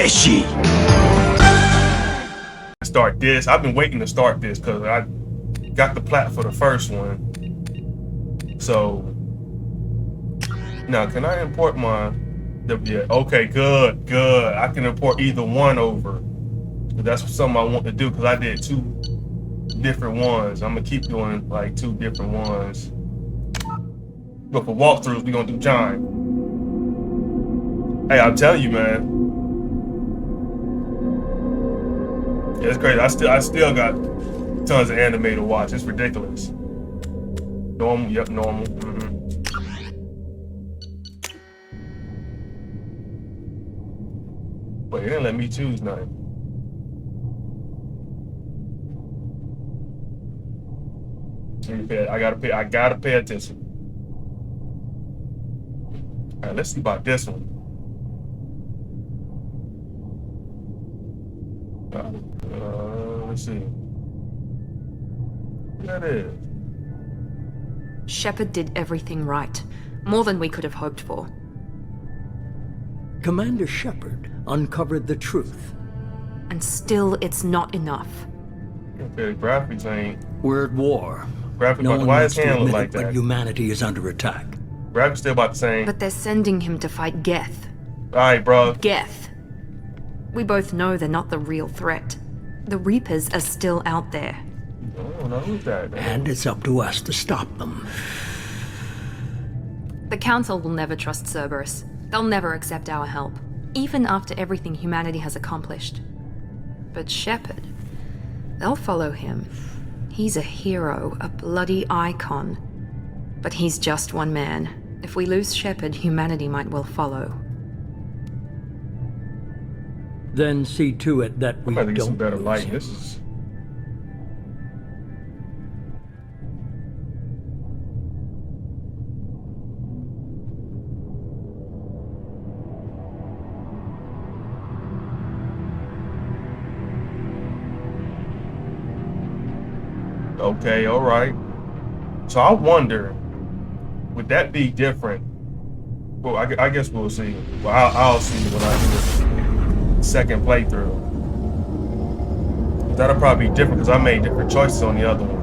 fishy. Start this. I've been waiting to start this because I got the plat for the first one. So now, can I import my? Yeah. Okay. Good. Good. I can import either one over. That's something I want to do because I did 2 different ones. I'm gonna keep doing like 2 different ones. But for walkthroughs, we're gonna do John. Hey, I'm telling you, man. Yeah, it's crazy. I still got tons of anime to watch. It's ridiculous. Normal. Yep. Normal. But it didn't let me choose nothing. I gotta pay attention. All right, let's see about this one. Let's see. What that is? Shepard did everything right. More than we could have hoped for. Commander Shepard uncovered the truth. And still, it's not enough. Okay, graphics ain't. We're at war. Graphics, No one why wants his to hand look admit like it, that? but humanity is under attack. Graphics still about the same. But they're sending him to fight Geth. Alright, bro. Geth. We both know they're not the real threat. The Reapers are still out there. I don't know who's that, man. And it's up to us to stop them. The Council will never trust Cerberus. They'll never accept our help, even after everything humanity has accomplished. But Shepard, they'll follow him. He's a hero, a bloody icon. But he's just one man. If we lose Shepard, humanity might well follow. Then see to it that we I'm about to get some don't better lose lighting. him. This is. Okay, all right. So I wonder, would that be different? Well, I guess we'll see. Well, I'll see when I do the second playthrough. That'll probably be different because I made different choices on the other one.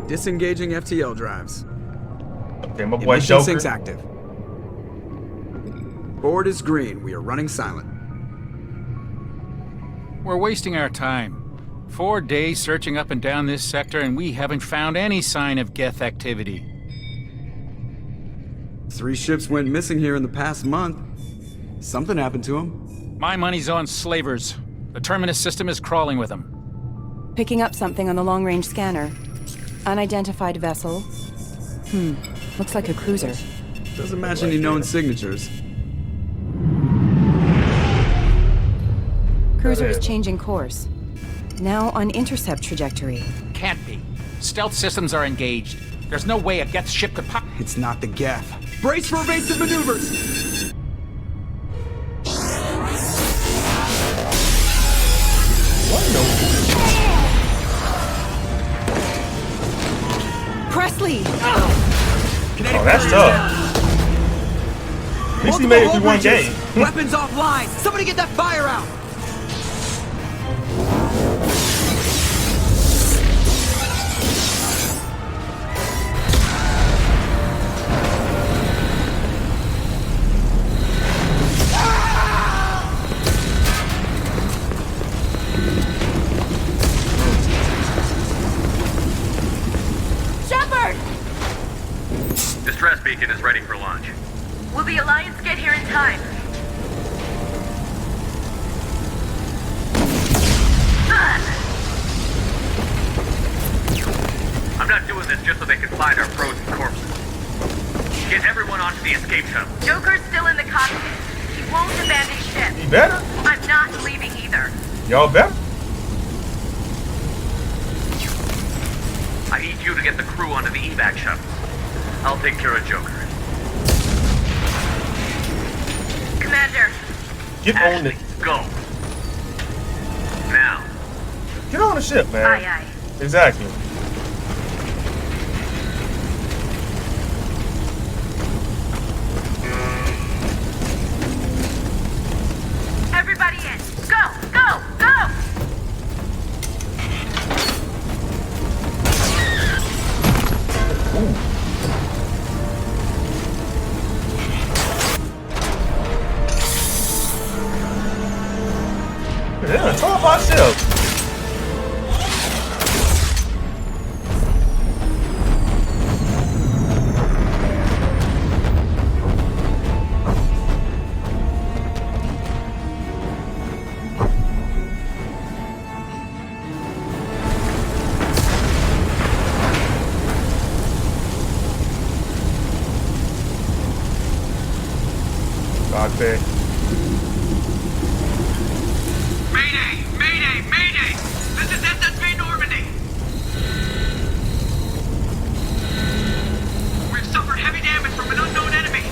Disengaging FTL drives. Okay, my boy Emission Joker. syncs active. Board is green. We are running silent. We're wasting our time. 4 days searching up and down this sector, and we haven't found any sign of Geth activity. 3 ships went missing here in the past month. Something happened to them. My money's on slavers. The Terminus system is crawling with them. Picking up something on the long-range scanner. Unidentified vessel. Looks like a cruiser. Doesn't match any known signatures. Cruiser is changing course. Now on intercept trajectory. Can't be. Stealth systems are engaged. There's no way a Geth ship could pop. It's not the Geth. Brace for evasive maneuvers! Presley! Oh, that's tough. At least he made it through one game. Weapons offline! Somebody get that fire out! Shepard! Distress beacon is ready for launch. Will the Alliance get here in time? I'm not doing this just so they can find our frozen corpses. Get everyone onto the escape shuttle. Joker's still in the cockpit. He won't abandon ship. He better. I'm not leaving either. Y'all better. I need you to get the crew onto the evac shuttle. I'll take care of Joker. Commander, Get on Ashley, it. go. Now. Get on the ship, man. aye aye. Exactly. Yeah, tore up our ship. Cockpit. Mayday! Mayday! Mayday! This is SSV Normandy! We've suffered heavy damage from an unknown enemy.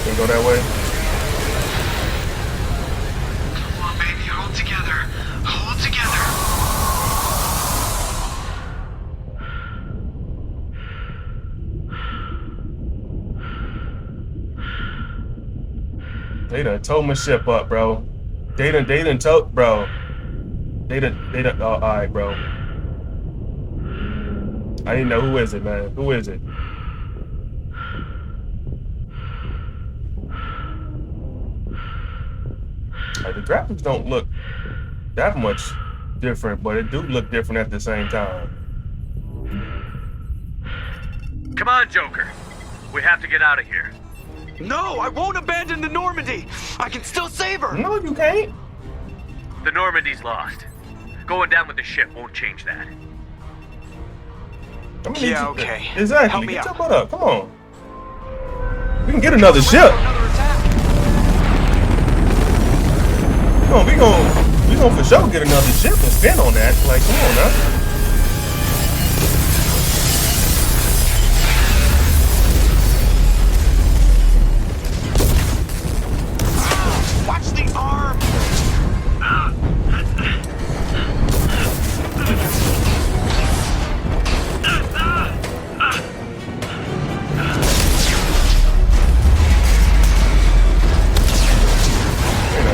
Can we go that way? Come on, baby, hold together. Hold together. They done towed my ship up, bro. They done towed, bro. They done, oh, all right, bro. I didn't know, who is it, man? Who is it? Like, the graphics don't look that much different, but it do look different at the same time. Come on, Joker. We have to get out of here. No, I won't abandon the Normandy. I can still save her. No, you can't. The Normandy's lost. Going down with the ship won't change that. I'm gonna need Yeah, you- okay. Exactly. Help me Get your out. butt up. Come on. We can get another ship. Another attack. We gonna for sure get another ship and spin on that. Like, come on now. Watch the arm.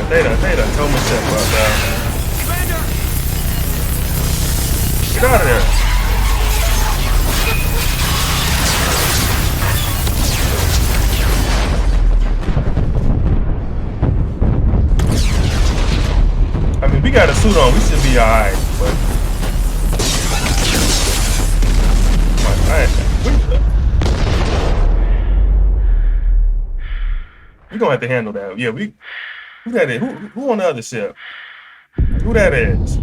They done told me shit about that. Commander. Get out of there. I mean, we got a suit on. We should be alright, but we gonna have to handle that. Yeah, who that is? Who on the other ship? Who that is?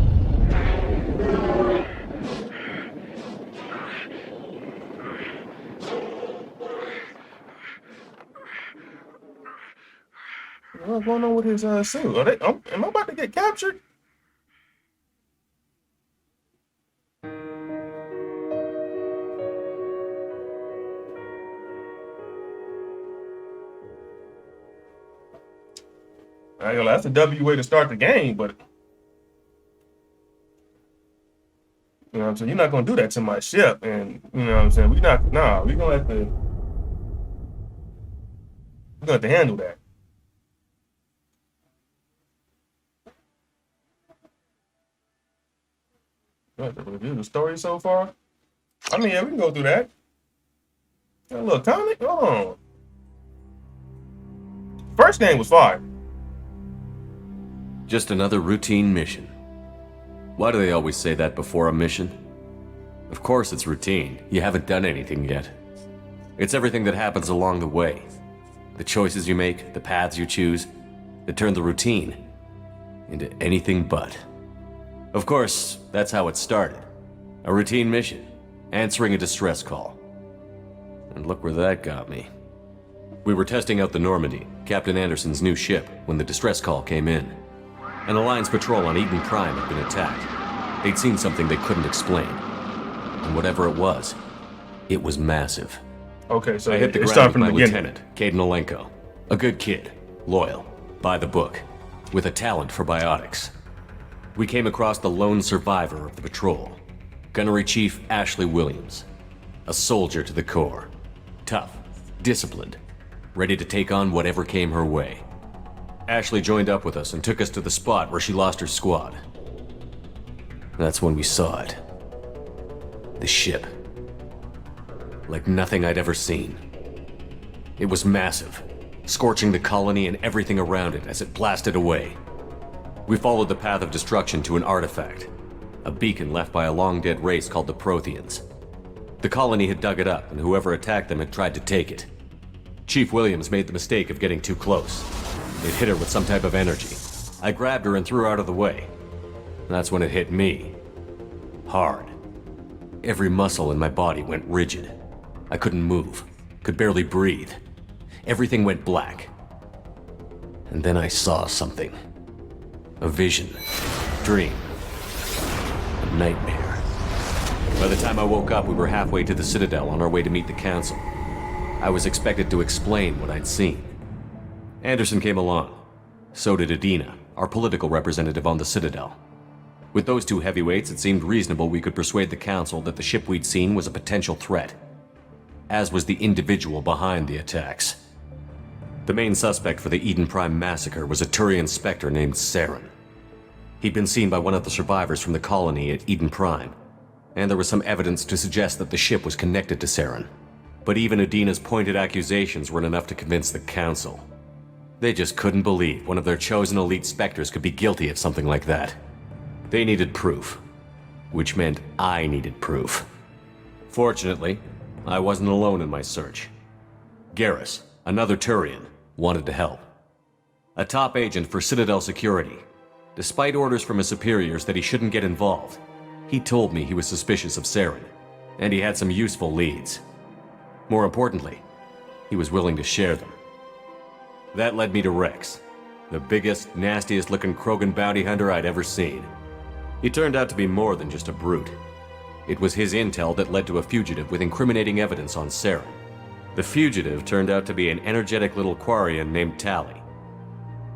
What's going on with his suit? Am I about to get captured? I ain't gonna lie, that's a W way to start the game, but you know what I'm saying? You're not gonna do that to my ship, and you know what I'm saying? We're gonna have to handle that. You have to review the story so far. I mean, yeah, we can go through that. Got a little comic? Hold on. First game was fire. Just another routine mission. Why do they always say that before a mission? Of course it's routine. You haven't done anything yet. It's everything that happens along the way. The choices you make, the paths you choose, that turn the routine into anything but. Of course, that's how it started. A routine mission, answering a distress call. And look where that got me. We were testing out the Normandy, Captain Anderson's new ship, when the distress call came in. An Alliance patrol on Eden Prime had been attacked. They'd seen something they couldn't explain. And whatever it was massive. Okay, so I hit the it's ground starting with from my the beginning. lieutenant, Caden Olenko. A good kid, loyal, by the book, with a talent for biotics. We came across the lone survivor of the patrol, Gunnery Chief Ashley Williams. A soldier to the core. Tough, disciplined, ready to take on whatever came her way. Ashley joined up with us and took us to the spot where she lost her squad. That's when we saw it. The ship. Like nothing I'd ever seen. It was massive, scorching the colony and everything around it as it blasted away. We followed the path of destruction to an artifact, a beacon left by a long-dead race called the Protheans. The colony had dug it up, and whoever attacked them had tried to take it. Chief Williams made the mistake of getting too close. It hit her with some type of energy. I grabbed her and threw her out of the way. That's when it hit me. Hard. Every muscle in my body went rigid. I couldn't move, could barely breathe. Everything went black. And then I saw something. A vision. Dream. A nightmare. By the time I woke up, we were halfway to the Citadel on our way to meet the Council. I was expected to explain what I'd seen. Anderson came along. So did Adina, our political representative on the Citadel. With those two heavyweights, it seemed reasonable we could persuade the Council that the ship we'd seen was a potential threat, as was the individual behind the attacks. The main suspect for the Eden Prime massacre was a Turian Spectre named Saren. He'd been seen by one of the survivors from the colony at Eden Prime, and there was some evidence to suggest that the ship was connected to Saren. But even Adina's pointed accusations weren't enough to convince the Council. They just couldn't believe one of their chosen elite Spectres could be guilty of something like that. They needed proof, which meant I needed proof. Fortunately, I wasn't alone in my search. Garrus, another Turian, wanted to help. A top agent for Citadel Security. Despite orders from his superiors that he shouldn't get involved, he told me he was suspicious of Saren, and he had some useful leads. More importantly, he was willing to share them. That led me to Rex, the biggest, nastiest-looking Krogan bounty hunter I'd ever seen. He turned out to be more than just a brute. It was his intel that led to a fugitive with incriminating evidence on Saren. The fugitive turned out to be an energetic little Quarian named Tali.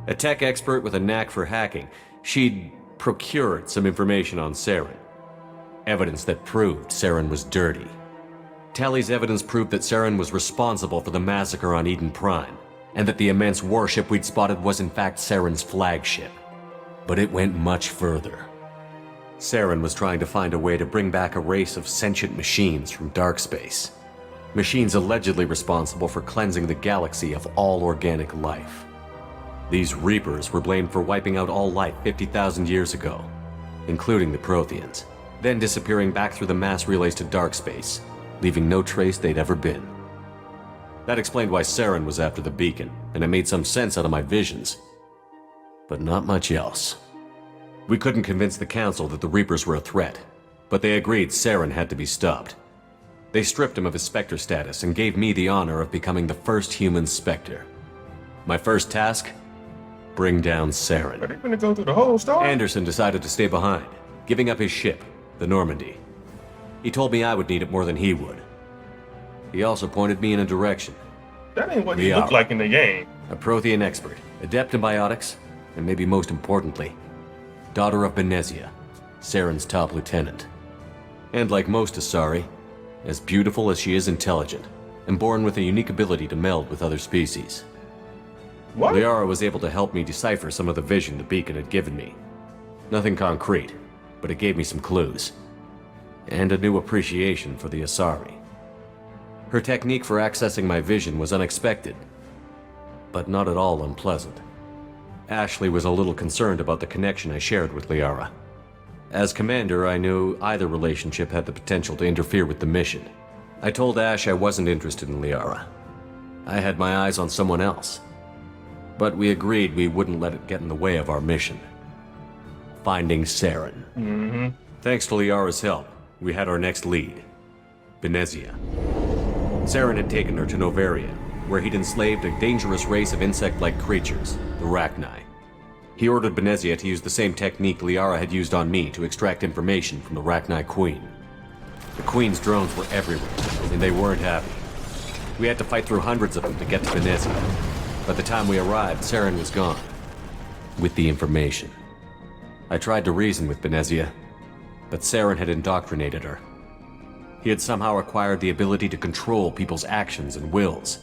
A tech expert with a knack for hacking, she'd procured some information on Saren. Evidence that proved Saren was dirty. Tali's evidence proved that Saren was responsible for the massacre on Eden Prime, and that the immense warship we'd spotted was in fact Saren's flagship. But it went much further. Saren was trying to find a way to bring back a race of sentient machines from dark space. Machines allegedly responsible for cleansing the galaxy of all organic life. These Reapers were blamed for wiping out all life 50,000 years ago, including the Protheans, then disappearing back through the mass relays to dark space, leaving no trace they'd ever been. That explained why Saren was after the beacon, and it made some sense out of my visions. But not much else. We couldn't convince the Council that the Reapers were a threat, but they agreed Saren had to be stopped. They stripped him of his Spectre status and gave me the honor of becoming the first human Spectre. My first task? Bring down Saren. Are they gonna go through the whole story? Anderson decided to stay behind, giving up his ship, the Normandy. He told me I would need it more than he would. He also pointed me in a direction. That ain't what he looked like in the game. A Prothean expert, adept in biotics, and maybe most importantly, daughter of Benezia, Saren's top lieutenant. And like most Asari, as beautiful as she is intelligent, and born with a unique ability to meld with other species. What? Liara was able to help me decipher some of the vision the beacon had given me. Nothing concrete, but it gave me some clues. And a new appreciation for the Asari. Her technique for accessing my vision was unexpected, but not at all unpleasant. Ashley was a little concerned about the connection I shared with Liara. As commander, I knew either relationship had the potential to interfere with the mission. I told Ash I wasn't interested in Liara. I had my eyes on someone else. But we agreed we wouldn't let it get in the way of our mission. Finding Saren. Thanks to Liara's help, we had our next lead. Benezia. Saren had taken her to Noveria, where he'd enslaved a dangerous race of insect-like creatures, the Rachni. He ordered Benezia to use the same technique Liara had used on me to extract information from the Rachni Queen. The Queen's drones were everywhere, and they weren't happy. We had to fight through hundreds of them to get to Benezia. By the time we arrived, Saren was gone. With the information. I tried to reason with Benezia, but Saren had indoctrinated her. He had somehow acquired the ability to control people's actions and wills.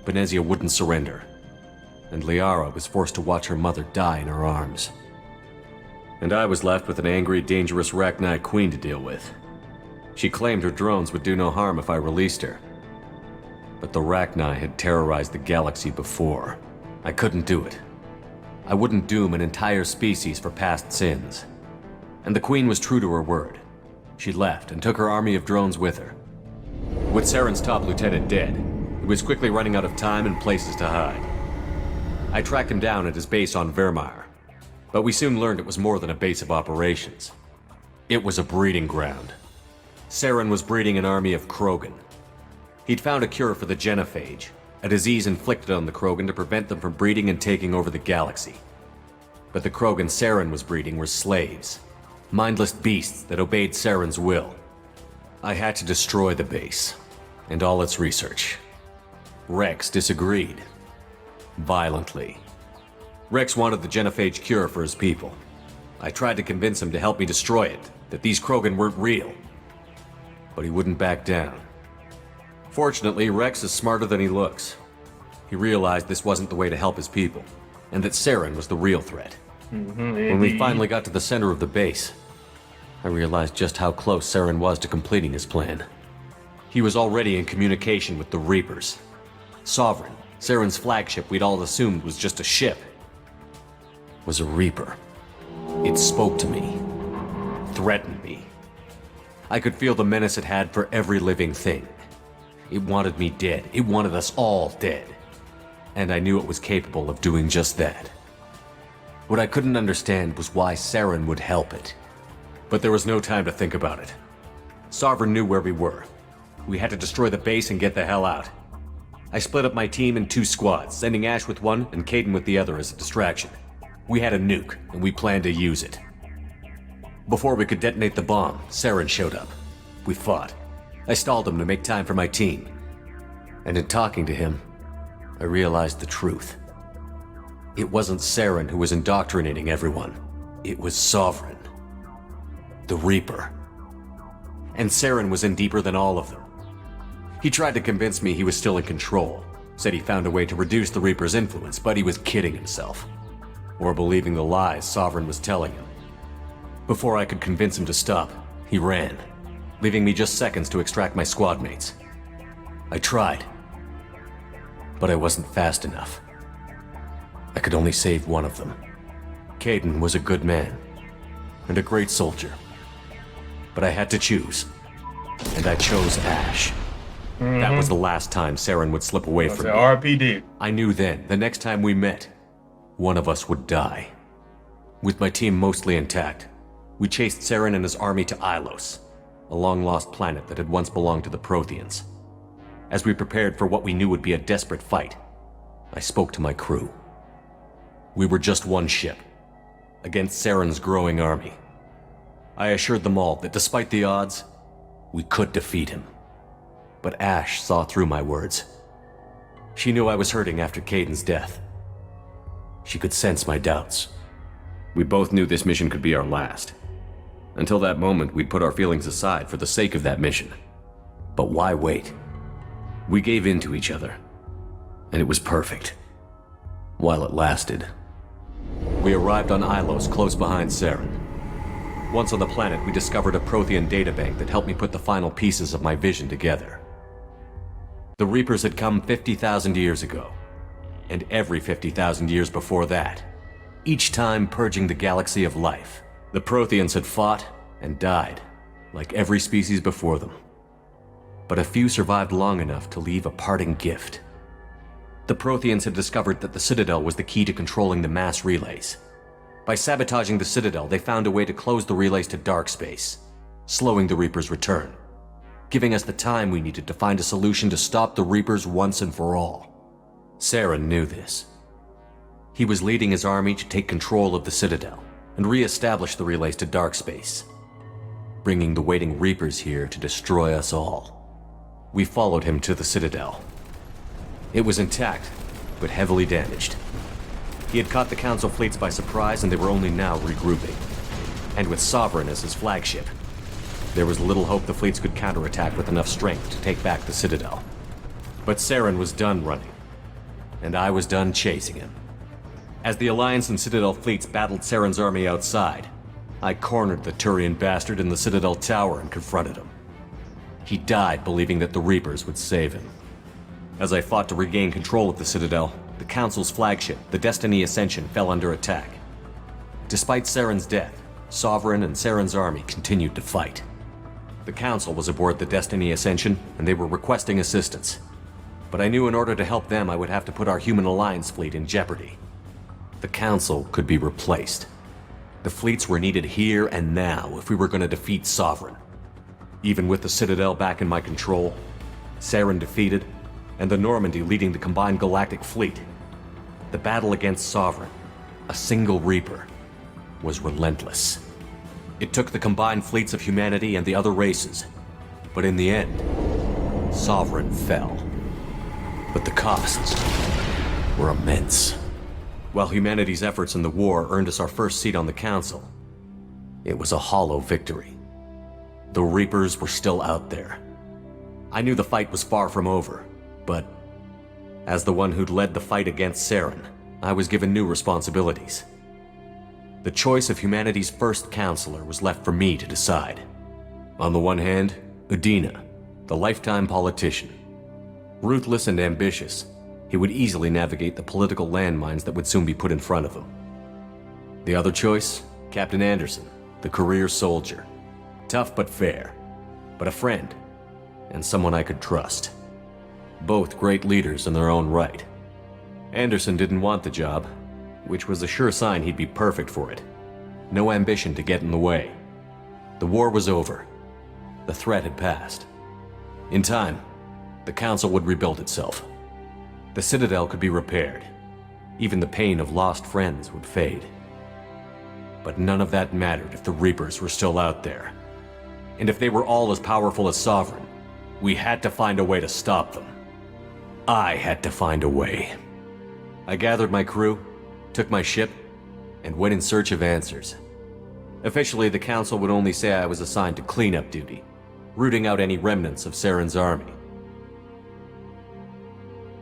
Benezia wouldn't surrender, and Liara was forced to watch her mother die in her arms. And I was left with an angry, dangerous Rachni Queen to deal with. She claimed her drones would do no harm if I released her. But the Rachni had terrorized the galaxy before. I couldn't do it. I wouldn't doom an entire species for past sins. And the Queen was true to her word. She left and took her army of drones with her. With Saren's top lieutenant dead, he was quickly running out of time and places to hide. I tracked him down at his base on Vermeer, but we soon learned it was more than a base of operations. It was a breeding ground. Saren was breeding an army of Krogan. He'd found a cure for the genophage, a disease inflicted on the Krogan to prevent them from breeding and taking over the galaxy. But the Krogan Saren was breeding were slaves, mindless beasts that obeyed Saren's will. I had to destroy the base, and all its research. Rex disagreed. Violently. Rex wanted the genophage cure for his people. I tried to convince him to help me destroy it, that these Krogan weren't real. But he wouldn't back down. Fortunately, Rex is smarter than he looks. He realized this wasn't the way to help his people, and that Saren was the real threat. When we finally got to the center of the base, I realized just how close Saren was to completing his plan. He was already in communication with the Reapers. Sovereign, Saren's flagship we'd all assumed was just a ship, was a Reaper. It spoke to me, threatened me. I could feel the menace it had for every living thing. It wanted me dead. It wanted us all dead. And I knew it was capable of doing just that. What I couldn't understand was why Saren would help it. But there was no time to think about it. Sovereign knew where we were. We had to destroy the base and get the hell out. I split up my team in 2 squads, sending Ash with one and Caden with the other as a distraction. We had a nuke, and we planned to use it. Before we could detonate the bomb, Saren showed up. We fought. I stalled him to make time for my team. And in talking to him, I realized the truth. It wasn't Saren who was indoctrinating everyone. It was Sovereign. The Reaper. And Saren was in deeper than all of them. He tried to convince me he was still in control, said he found a way to reduce the Reaper's influence, but he was kidding himself. Or believing the lies Sovereign was telling him. Before I could convince him to stop, he ran, leaving me just seconds to extract my squad mates. I tried, but I wasn't fast enough. I could only save one of them. Caden was a good man, and a great soldier. But I had to choose, and I chose Ash. That was the last time Saren would slip away from me. RPD. I knew then, the next time we met, one of us would die. With my team mostly intact, we chased Saren and his army to Ilos, a long-lost planet that had once belonged to the Protheans. As we prepared for what we knew would be a desperate fight, I spoke to my crew. We were just one ship, against Saren's growing army. I assured them all that despite the odds, we could defeat him. But Ash saw through my words. She knew I was hurting after Caden's death. She could sense my doubts. We both knew this mission could be our last. Until that moment, we'd put our feelings aside for the sake of that mission. But why wait? We gave in to each other, and it was perfect. While it lasted. We arrived on Ilos, close behind Saren. Once on the planet, we discovered a Prothean databank that helped me put the final pieces of my vision together. The Reapers had come 50,000 years ago, and every 50,000 years before that, each time purging the galaxy of life. The Protheans had fought and died, like every species before them. But a few survived long enough to leave a parting gift. The Protheans had discovered that the Citadel was the key to controlling the mass relays. By sabotaging the Citadel, they found a way to close the relays to dark space, slowing the Reapers' return, giving us the time we needed to find a solution to stop the Reapers once and for all. Saren knew this. He was leading his army to take control of the Citadel and re-establish the relays to dark space, bringing the waiting Reapers here to destroy us all. We followed him to the Citadel. It was intact, but heavily damaged. He had caught the Council fleets by surprise, and they were only now regrouping. And with Sovereign as his flagship, there was little hope the fleets could counterattack with enough strength to take back the Citadel. But Saren was done running, and I was done chasing him. As the Alliance and Citadel fleets battled Saren's army outside, I cornered the Turian bastard in the Citadel tower and confronted him. He died believing that the Reapers would save him. As I fought to regain control of the Citadel the Council's flagship, the Destiny Ascension, fell under attack. Despite Saren's death, Sovereign and Saren's army continued to fight. The Council was aboard the Destiny Ascension, and they were requesting assistance. But I knew in order to help them, I would have to put our Human Alliance fleet in jeopardy. The Council could be replaced. The fleets were needed here and now if we were going to defeat Sovereign. Even with the Citadel back in my control, Saren defeated, and the Normandy leading the combined galactic fleet, the battle against Sovereign, a single Reaper, was relentless. It took the combined fleets of humanity and the other races, but in the end, Sovereign fell. But the costs were immense. While humanity's efforts in the war earned us our first seat on the Council, it was a hollow victory. The Reapers were still out there. I knew the fight was far from over, but as the one who'd led the fight against Saren, I was given new responsibilities. The choice of humanity's first counselor was left for me to decide. On the one hand, Udina, the lifetime politician. Ruthless and ambitious, he would easily navigate the political landmines that would soon be put in front of him. The other choice, Captain Anderson, the career soldier. Tough but fair, but a friend, and someone I could trust. Both great leaders in their own right. Anderson didn't want the job, which was a sure sign he'd be perfect for it. No ambition to get in the way. The war was over. The threat had passed. In time, the Council would rebuild itself. The Citadel could be repaired. Even the pain of lost friends would fade. But none of that mattered if the Reapers were still out there. And if they were all as powerful as Sovereign, we had to find a way to stop them. I had to find a way. I gathered my crew, took my ship, and went in search of answers. Officially, the Council would only say I was assigned to cleanup duty, rooting out any remnants of Saren's army.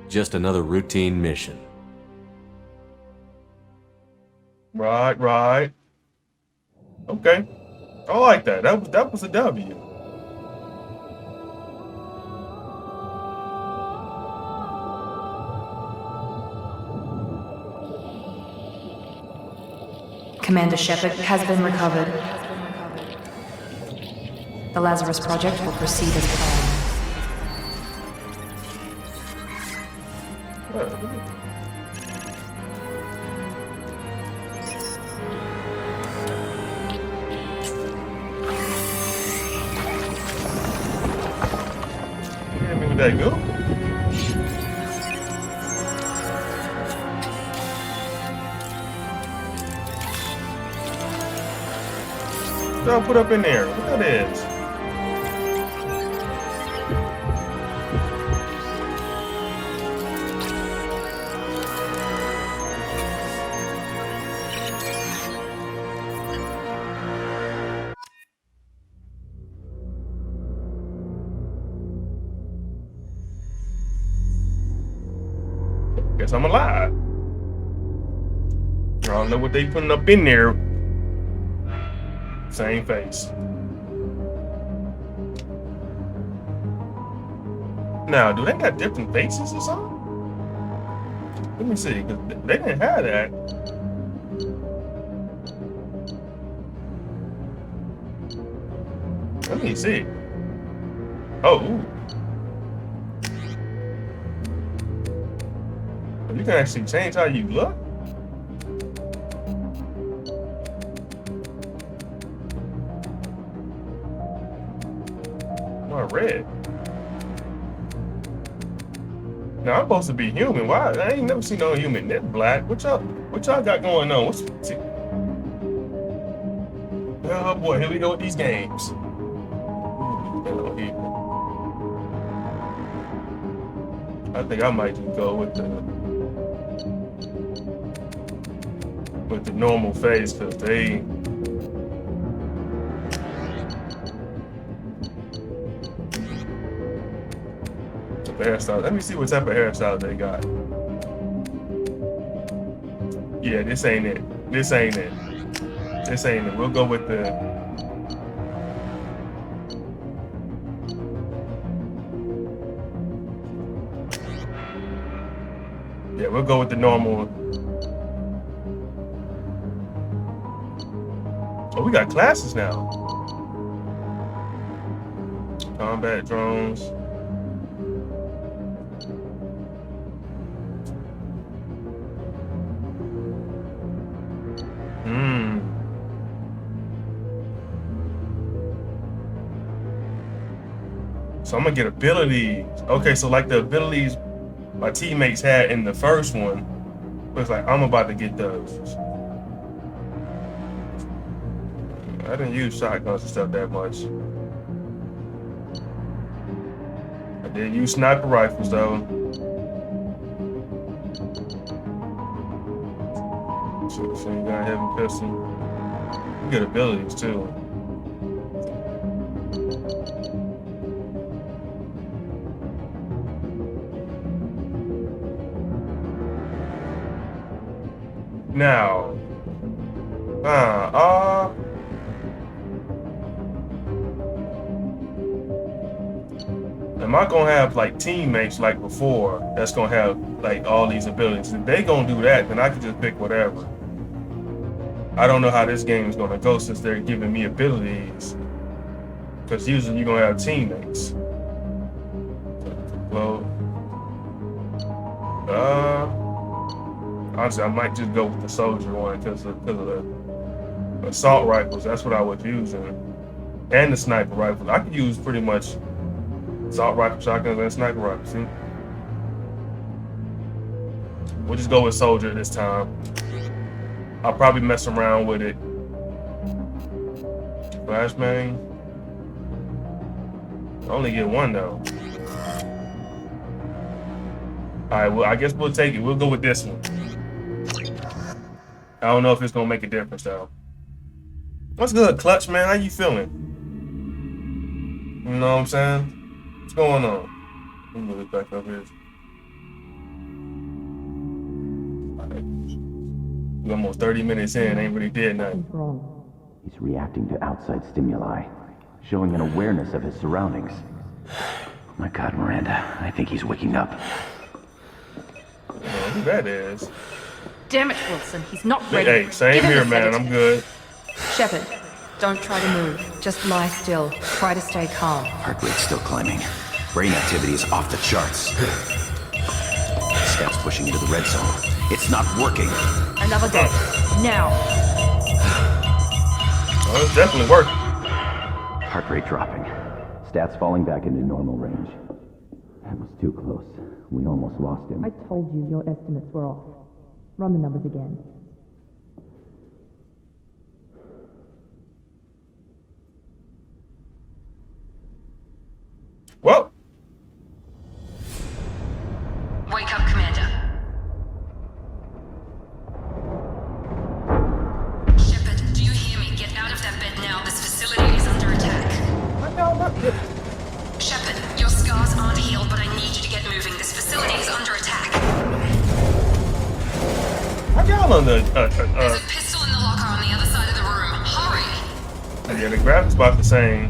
Just another routine mission. Right. Okay. I like that. That was a W. Commander Shepard has been recovered. The Lazarus Project will proceed as planned. There you go. What I put up in there? What that is? Guess I'm alive. I don't know what they putting up in there. Same face. Now, do they got different faces or something? Let me see, because they didn't have that. Let me see. Oh. You can actually change how you look? Oh, red. Now I'm supposed to be human. Why? I ain't never seen no human that's black. What y'all got going on? Oh boy, here we go with these games. I think I might just go with the normal face, because they hairstyle. Let me see what type of hairstyle they got. Yeah, this ain't it. This ain't it. This ain't it. We'll go with the we'll go with the normal one. Oh, we got classes now. Combat drones. So I'm gonna get abilities. Okay, so like the abilities my teammates had in the first one, looks like I'm about to get those. I didn't use shotguns and stuff that much. I did use sniper rifles though. So you got a heavy pistol. You get abilities too. Now, am I gonna have like teammates like before that's gonna have like all these abilities? If they gonna do that, then I can just pick whatever. I don't know how this game is gonna go since they're giving me abilities. Because usually you're gonna have teammates. Well, honestly, I might just go with the soldier one because of the assault rifles. That's what I was using, and the sniper rifles. I could use pretty much assault rifle, shotguns, and sniper rifles. See? We'll just go with soldier this time. I'll probably mess around with it. Flashbang. I only get one though. All right, well, I guess we'll take it. We'll go with this one. I don't know if it's gonna make a difference though. What's good, Clutch, man? How you feeling? You know what I'm saying? What's going on? Let me move it back up here. We're almost 30 minutes in, ain't really did nothing. He's reacting to outside stimuli, showing an awareness of his surroundings. Oh my God, Miranda, I think he's waking up. Who that is? Damn it, Wilson. He's not ready. Hey, same here, man. I'm good. Shepard, don't try to move. Just lie still. Try to stay calm. Heart rate's still climbing. Brain activity is off the charts. Scout's pushing into the red zone. It's not working. Another day. Now. Oh, it's definitely working. Heart rate dropping. Stats falling back into normal range. That was too close. We almost lost him. I told you your estimates were off. Run the numbers again. Whoa! Wake up, Commander. Shepard, do you hear me? Get out of that bed now. This facility is under attack. Shepard, your scars aren't healed, but I need you to get moving. This facility is under attack. How y'all on the There's a pistol in the locker on the other side of the room. Hurry! Yeah, the graphics about the same,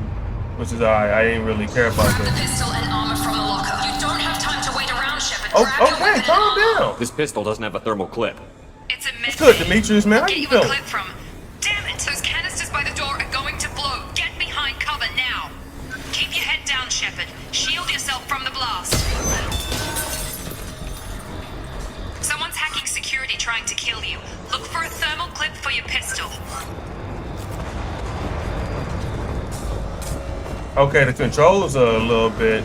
which is I ain't really care about Grab the that. pistol and armor from the locker. You don't have time to wait around, Shepard. Oh, Grab your okay, weapon and calm armor. down. This pistol doesn't have a thermal clip. It's a What's good, Demetrius, man? How Get you you a feeling? clip from. Damn it! Those canisters by the door are going to blow. Get behind cover now. Keep your head down, Shepard. Shield yourself from the blast. Someone's hacking security trying to kill you. Look for a thermal clip for your pistol. Okay, the controls are a little bit.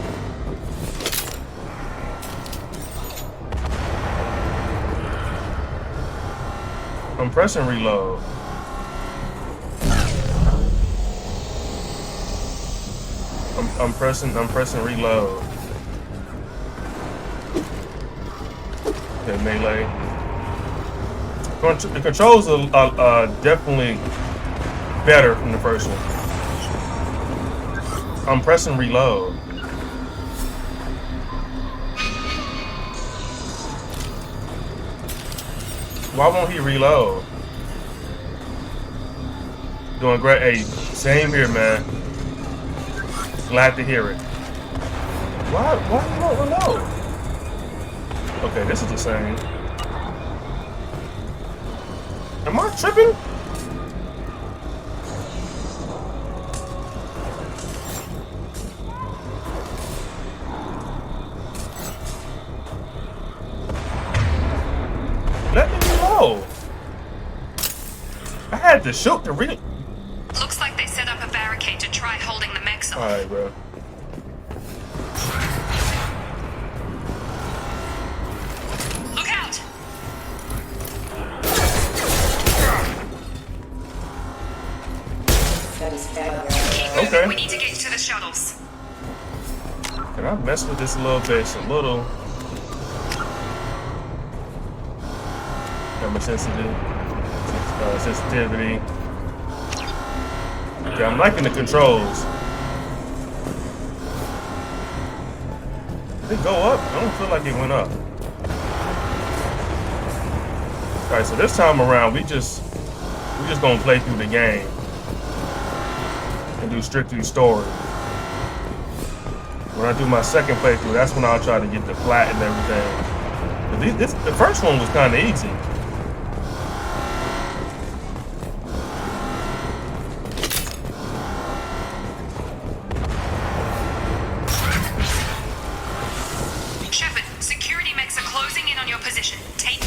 I'm pressing reload. I'm pressing reload. Okay, melee. The controls are definitely better from the first one. I'm pressing reload. Why won't he reload? Doing great. Hey, same here, man. Glad to hear it. Why you won't reload? Okay, this is the same. Am I tripping? Let me know. I had to shoot the real. Looks like they set up a barricade to try holding the mechs off. Alright, bro. Look out! Okay. We need to get to the shuttles. Can I mess with this a little bit? It's a little camera sensitivity. Okay, I'm liking the controls. Did it go up? I don't feel like it went up. Alright, so this time around we just gonna play through the game and do strictly story. When I do my second playthrough, that's when I'll try to get the flat and everything. But the first one was kind of easy. Shepard, security mechs are closing in on your position. Take.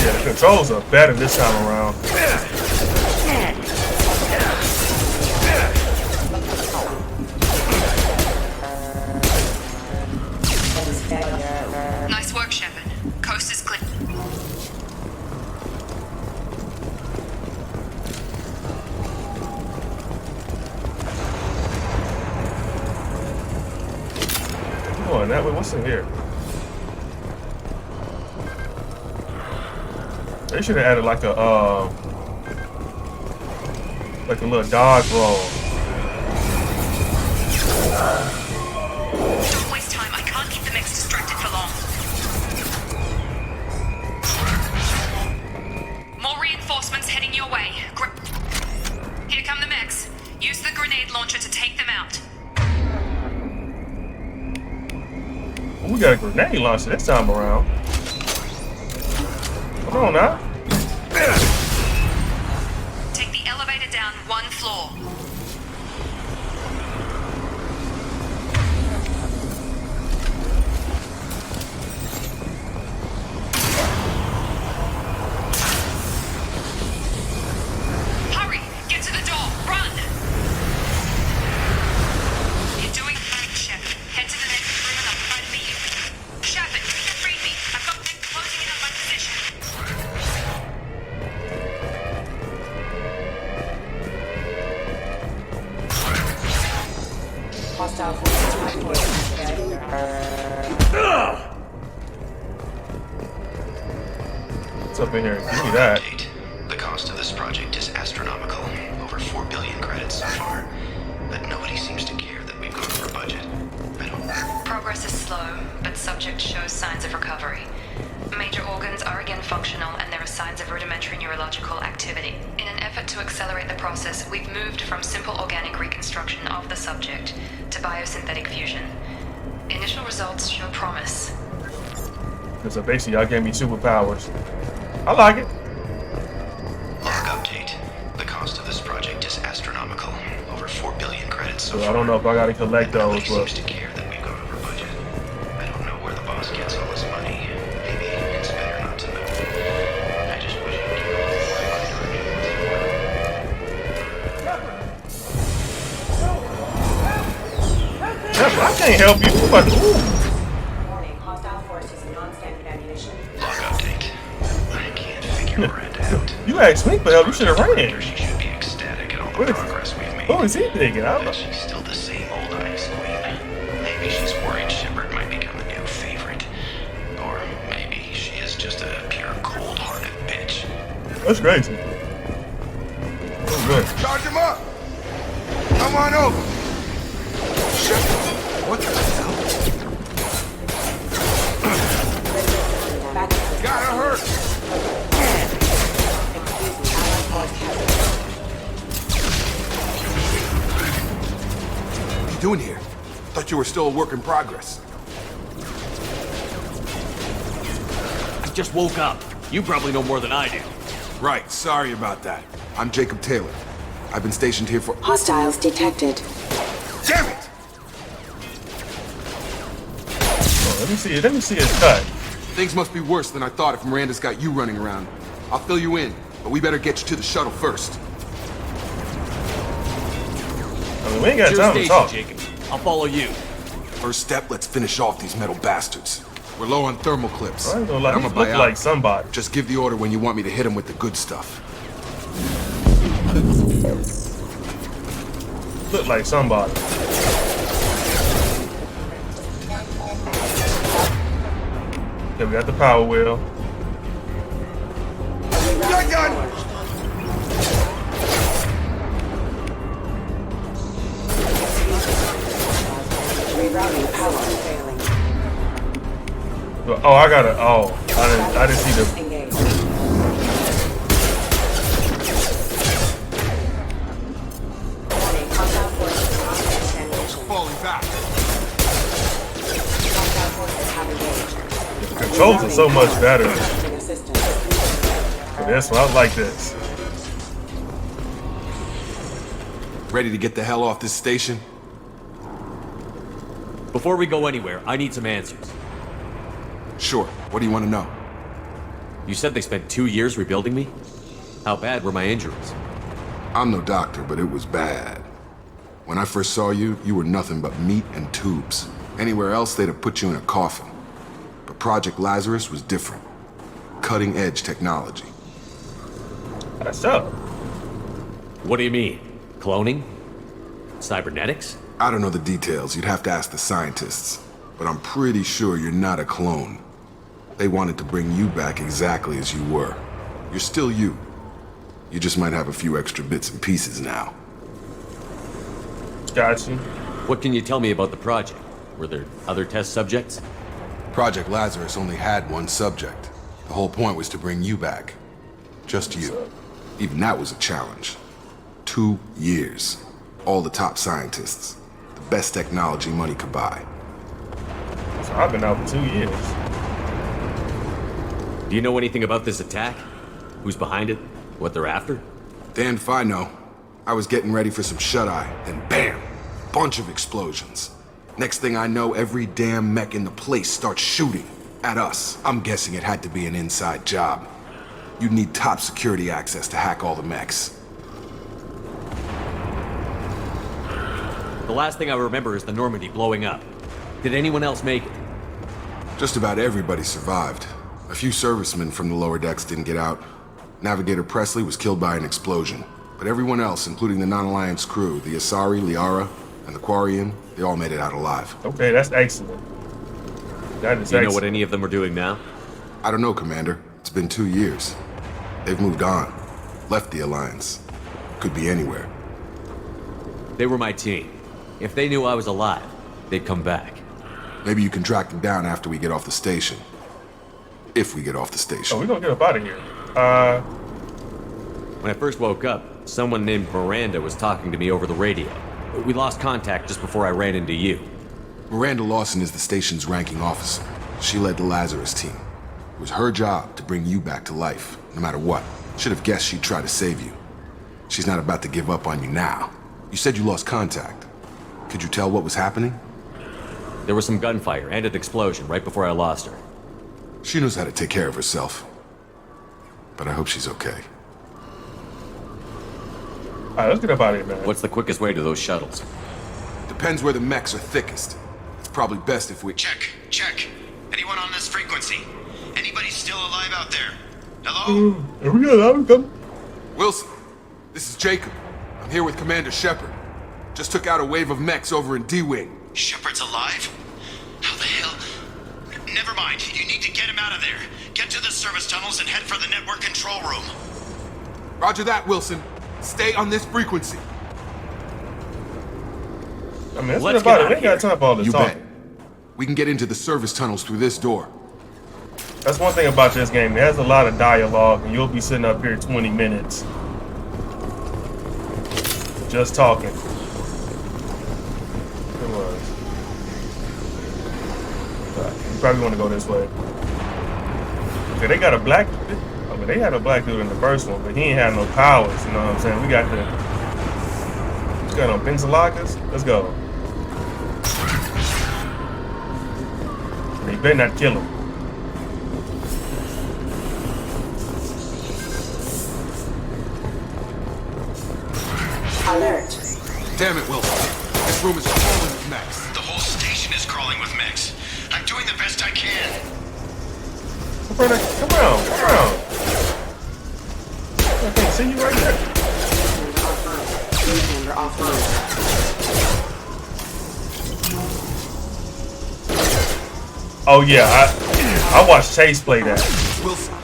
Yeah, the controls are better this time around. Nice work, Shepard. Coast is clear. Going that way. What's in here? They should have added like a little dodge roll. Don't waste time. I can't keep the mechs distracted for long. More reinforcements heading your way. Here come the mechs. Use the grenade launcher to take them out. We got a grenade launcher this time around. Come on now. Take the elevator down one floor. Hurry! Get to the door! Run! You're doing fine, Shepard. Head to the next room and I'll try to meet you. Shepard, free me. I've got men closing in on my position. Hostile forces. What's up in here? Give me that. The cost of this project is astronomical. Over 4 billion credits so far. But nobody seems to care that we've gone over budget. I don't... Progress is slow, but subject shows signs of recovery. Major organs are again functional, and there are signs of rudimentary neurological activity. In an effort to accelerate the process, we've moved from simple organic reconstruction of the subject to biosynthetic fusion. Initial results show promise. So basically, y'all gave me superpowers. I like it. Log update. The cost of this project is astronomical. Over 4 billion credits so So far. I don't know if I gotta collect those, Nobody seems to but care that we've gone over budget. I don't know where the boss gets all this money. Maybe it's better not to know. I just wish he'd give a little more Pepper, I can't help you. But Warning, hostile force using non-standard ammunition. Log update. I can't figure Miranda out. you asked me for help. You should have ran. She should be ecstatic at all the What is- progress we've made. Who is he thinking? I don't know. But she's still the same old ice queen. Maybe she's worried Shepard might become a new favorite. Or maybe she is just a pure cold-hearted bitch. That's crazy. Oh, good. Charge him up! Come on over! What the hell? Gotta hurt! doing here? Thought you were still a work in progress. I just woke up. You probably know more than I do. Right, sorry about that. I'm Jacob Taylor. I've been stationed here for— Hostiles detected. Damn it! Oh, let me see his cut. Things must be worse than I thought if Miranda's got you running around. I'll fill you in, but we better get you to the shuttle first. I mean, we ain't got time to talk. Jacob. I'll follow you. First step, let's finish off these metal bastards. We're low on thermal clips. I ain't gonna lie, I'm he a look buy like out. somebody. Just give the order when you want me to hit him with the good stuff. Look like somebody. Okay, we got the power wheel. Gun! Rerouting power failing. Oh, I gotta. Oh, I didn't see the. Engage. Warning, hostile forces are extending. Falling back. Hostile forces have engaged. The controls are so much better Requesting assistance. for this one. I like this. Ready to get the hell off this station? Before we go anywhere, I need some answers. Sure. What do you want to know? You said they spent 2 years rebuilding me? How bad were my injuries? I'm no doctor, but it was bad. When I first saw you, you were nothing but meat and tubes. Anywhere else, they'd have put you in a coffin. But Project Lazarus was different. Cutting-edge technology. That's up. What do you mean? Cloning? Cybernetics? I don't know the details. You'd have to ask the scientists. But I'm pretty sure you're not a clone. They wanted to bring you back exactly as you were. You're still you. You just might have a few extra bits and pieces now. Got you. What can you tell me about the project? Were there other test subjects? Project Lazarus only had one subject. The whole point was to bring you back. Just you. Even that was a challenge. 2 years. All the top scientists. The best technology money could buy. So I've been out for 2 years. Do you know anything about this attack? Who's behind it? What they're after? Damned if I know. I was getting ready for some shut-eye, then bam! Bunch of explosions. Next thing I know, every damn mech in the place starts shooting. At us. I'm guessing it had to be an inside job. You'd need top security access to hack all the mechs. The last thing I remember is the Normandy blowing up. Did anyone else make it? Just about everybody survived. A few servicemen from the lower decks didn't get out. Navigator Presley was killed by an explosion. But everyone else, including the non-Alliance crew, the Asari, Liara, and the Quarian, they all made it out alive. Okay, that's excellent. That is Do you know excellent. what any of them are doing now? I don't know, Commander. It's been 2 years. They've moved on. Left the Alliance. Could be anywhere. They were my team. If they knew I was alive, they'd come back. Maybe you can track them down after we get off the station. If we get off the station. Oh, we're gonna get up out of here. When I first woke up, someone named Miranda was talking to me over the radio. We lost contact just before I ran into you. Miranda Lawson is the station's ranking officer. She led the Lazarus team. It was her job to bring you back to life, no matter what. Should have guessed she'd try to save you. She's not about to give up on you now. You said you lost contact. Could you tell what was happening? There was some gunfire and an explosion right before I lost her. She knows how to take care of herself. But I hope she's okay. Alright, let's get up out of here, man. What's the quickest way to those shuttles? Depends where the mechs are thickest. It's probably best if we— Check. Anyone on this frequency? Anybody still alive out there? Hello? Are we allowed to come? Wilson, this is Jacob. I'm here with Commander Shepard. Just took out a wave of mechs over in D-Wing. Shepard's alive? How the hell? Never mind. You need to get him out of there. Get to the service tunnels and head for the network control room. Roger that, Wilson. Stay on this frequency. I mean, let's Let's get up out get of here. We out ain't got time for all this You talking. bet. We can get into the service tunnels through this door. That's one thing about this game. It has a lot of dialogue, and you'll be sitting up here 20 minutes just talking. was. You probably want to go this way. Okay, they got a black. I mean, they had a black dude in the first one, but he ain't had no powers. You know what I'm saying? We got on Benzalakas. Let's go. They better not kill him. Alert. Damn it, Wilson. This room is crawling with mechs. The whole station is crawling with mechs. I'm doing the best I can. Come around. I can't see you right there. Member offline. Oh yeah, I watched Chase play that. Wilson,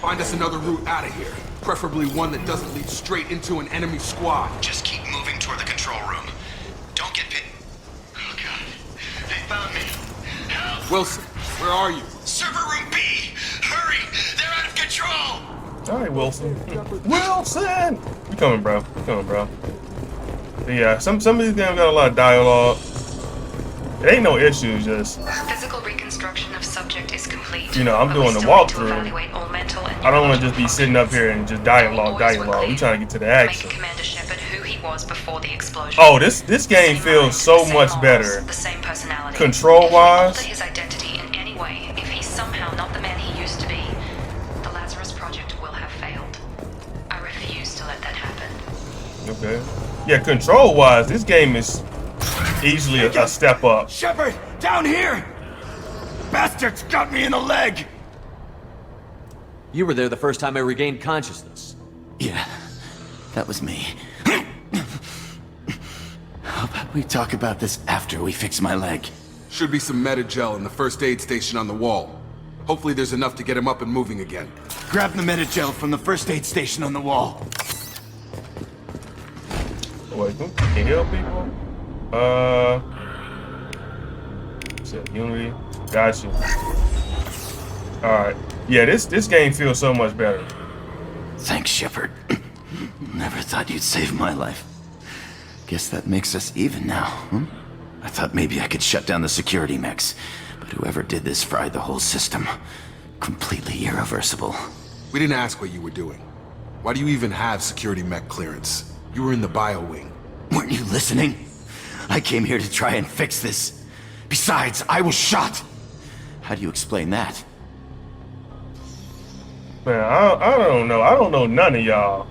find us another route out of here. Preferably one that doesn't lead straight into an enemy squad. Just keep moving toward the control room. Don't get hit. Oh god. They found me. Help! Wilson, where are you? Server room B! Hurry! They're out of control! Alright, Wilson. Wilson! We coming, bro. But yeah, some of these games got a lot of dialogue. It ain't no issues, just Physical reconstruction of subject is complete. you know, I'm doing the walkthrough. I don't want to just be sitting up here and just dialogue. We trying to get to the action. Commander Shepard who he was before the explosion. Oh, this game feels so much better. The same personality. Control-wise. His identity in any way, if he's somehow not the man he used to be, the Lazarus Project will have failed. I refuse to let that happen. Okay. Yeah, control-wise, this game is easily a step up. Shepard, down here! Bastards got me in the leg! You were there the first time I regained consciousness. Yeah, that was me. How about we talk about this after we fix my leg? Should be some Metagel in the first aid station on the wall. Hopefully there's enough to get him up and moving again. Grab the Metagel from the first aid station on the wall. Wait, can you heal people? Unity. Got you. Alright. Yeah, this game feels so much better. Thanks, Shepard. Never thought you'd save my life. Guess that makes us even now, huh? I thought maybe I could shut down the security mechs, but whoever did this fried the whole system. Completely irreversible. We didn't ask what you were doing. Why do you even have security mech clearance? You were in the bio wing. Weren't you listening? I came here to try and fix this. Besides, I was shot. How do you explain that? Man, I don't know. I don't know none of y'all.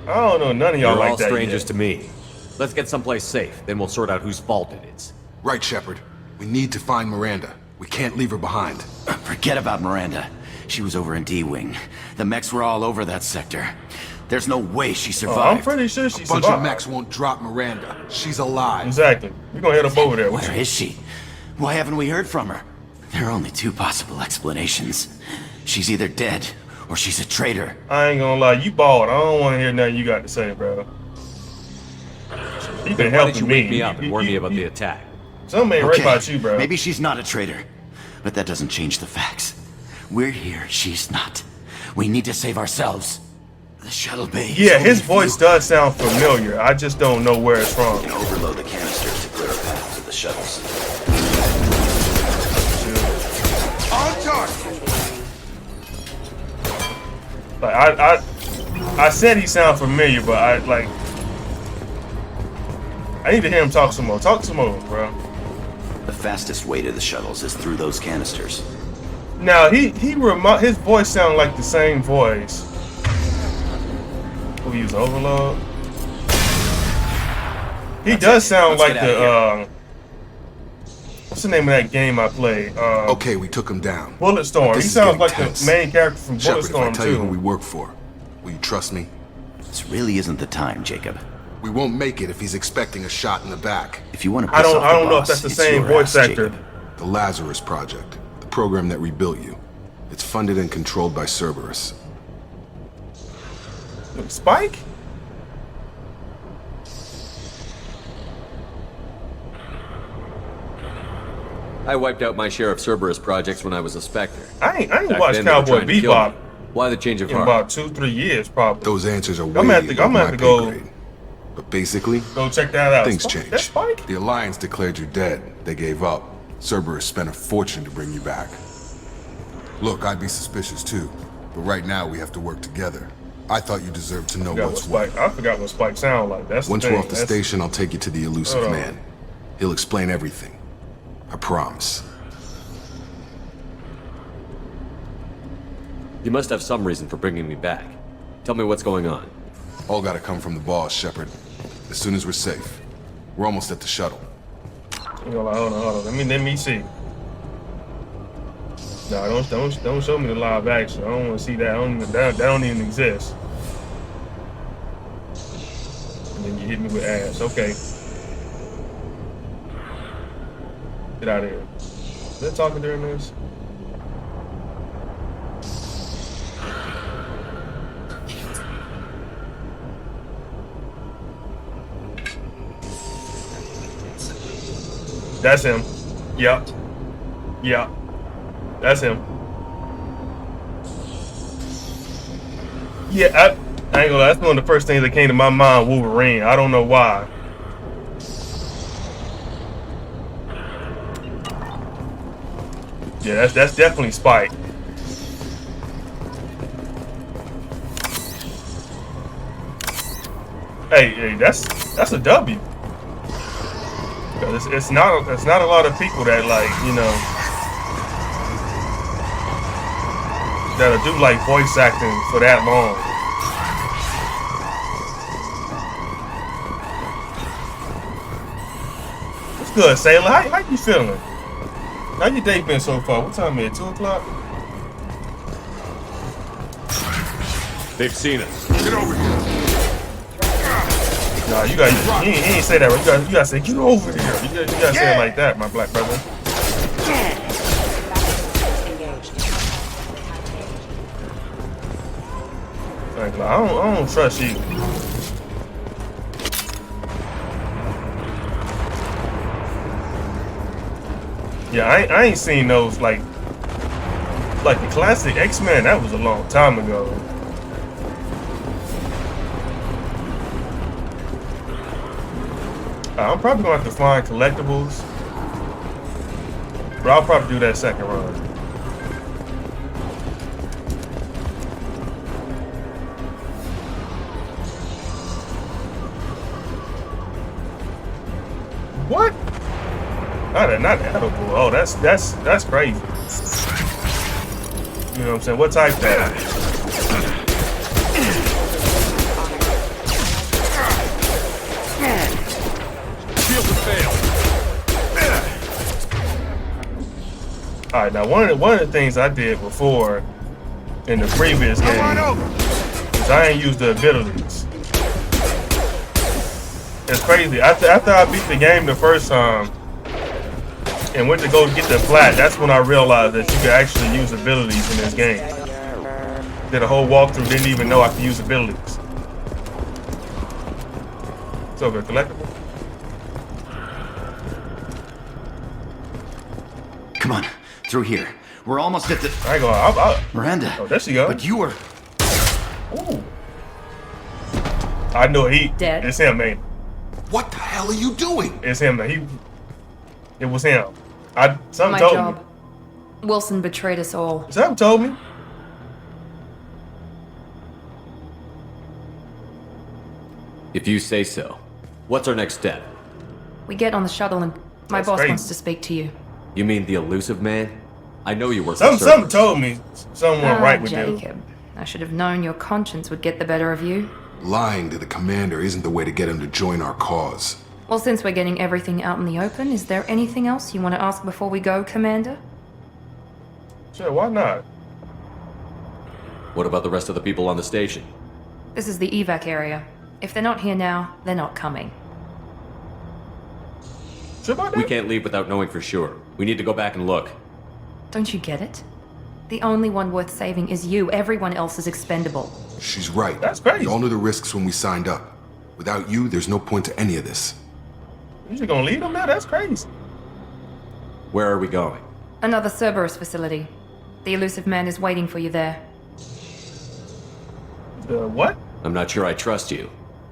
I don't know none of y'all You're like all that strangers yet. to me. Let's get someplace safe, then we'll sort out whose fault it is. Right, Shepard. We need to find Miranda. We can't leave her behind. Forget about Miranda. She was over in D-Wing. The mechs were all over that sector. There's no way she survived. I'm pretty sure she A bunch survived. of mechs won't drop Miranda. She's alive. Exactly. We're gonna head up over there. Where is she? Why haven't we heard from her? There are only two possible explanations. She's either dead, or she's a traitor. I ain't gonna lie, you bald. I don't want to hear nothing you got to say, bro. You been Why helping did you me. wake me up and warn me about the attack? Something ain't right about you, bro. Maybe she's not a traitor, but that doesn't change the facts. We're here, she's not. We need to save ourselves. The shuttle bay. Yeah, his voice does sound familiar. I just don't know where it's from. Overload the canisters to clear a path to the shuttles. On target! Like I said he sound familiar, but I need to hear him talk some more. Talk some more, bro. The fastest way to the shuttles is through those canisters. Now his voice sound like the same voice. Who use overload? He does sound like the what's the name of that game I played? Okay, we took him down. Bulletstorm. He This is sounds getting like tense. the main character from Shepard, if I Bulletstorm tell you who too. we work for, will you trust me? This really isn't the time, Jacob. We won't make it if he's expecting a shot in the back. If you want to I piss don't off the know if boss, that's the it's same your voice ass, actor. Jacob. The Lazarus Project, the program that rebuilt you. It's funded and controlled by Cerberus. Spike? I wiped out my share of Cerberus projects when I was a Spectre. I ain't Back watched then, they were Cowboy trying to kill Bebop me. Why the change of in heart? about 2-3 years, probably. Those answers are way I'm gonna have to above my go. pay grade. But basically, Go check that out. things That's changed. Spike? The Alliance declared you dead. They gave up. Cerberus spent a fortune to bring you back. Look, I'd be suspicious too, but right now we have to work together. I thought you deserved to know what's what. I forgot what Spike sounded like. That's Once the we're thing. off the station, I'll take you to the elusive Hold on. man. He'll explain everything. I promise. You must have some reason for bringing me back. Tell me what's going on. All gotta come from the boss, Shepard. As soon as we're safe. We're almost at the shuttle. Hold on. Let me see. No, don't show me the live action. I don't want to see that. That don't even exist. And then you hit me with ass. Okay. Get out of here. Is that talking during this? That's him. Yep. That's him. Yeah, I ain't gonna lie, that's one of the first things that came to my mind, Wolverine. I don't know why. Yeah, that's definitely Spike. Hey, that's a W. 'Cause it's not a lot of people that, like, you know, that'll do like voice acting for that long. What's good, Sailor? How you feeling? How your day been so far? What time is it? 2 o'clock? They've seen us. Get over here. Nah, he ain't say that right. You gotta say, get over here. You gotta say it like that, my black brother. Like, I don't trust you. Yeah, I ain't seen those like the classic X-Men. That was a long time ago. I'm probably gonna have to find collectibles, but I'll probably do that second run. What? Not edible. Oh, that's crazy. You know what I'm saying? What type that? All right, now one of the things I did before in the previous game is I ain't used the abilities. It's crazy. After I beat the game the first time and went to go get the plat, that's when I realized that you could actually use abilities in this game. Did a whole walkthrough, didn't even know I could use abilities. So good, collectible. Come on, through here. We're almost at the... I ain't gonna... Miranda. Oh, there she go. But you were... Ooh. I know he... Dead? It's him, man. What the hell are you doing? It's him, man. It was him. Something My told job. me. Wilson betrayed us all. Something told me. If you say so. What's our next step? We get on the shuttle and my That's boss crazy. wants to speak to you. You mean the elusive man? I know you work for Something Cerberus. told me something went right with you. Jacob. I should have known your conscience would get the better of you. Lying to the commander isn't the way to get him to join our cause. Well, since we're getting everything out in the open, is there anything else you want to ask before we go, Commander? Sure, why not? What about the rest of the people on the station? This is the evac area. If they're not here now, they're not coming. Sure about that? We can't leave without knowing for sure. We need to go back and look. Don't you get it? The only one worth saving is you. Everyone else is expendable. She's right. That's crazy. We all knew the risks when we signed up. Without you, there's no point to any of this. You just gonna leave them there? That's crazy. Where are we going? Another Cerberus facility. The elusive man is waiting for you there. The what? I'm not sure I trust you.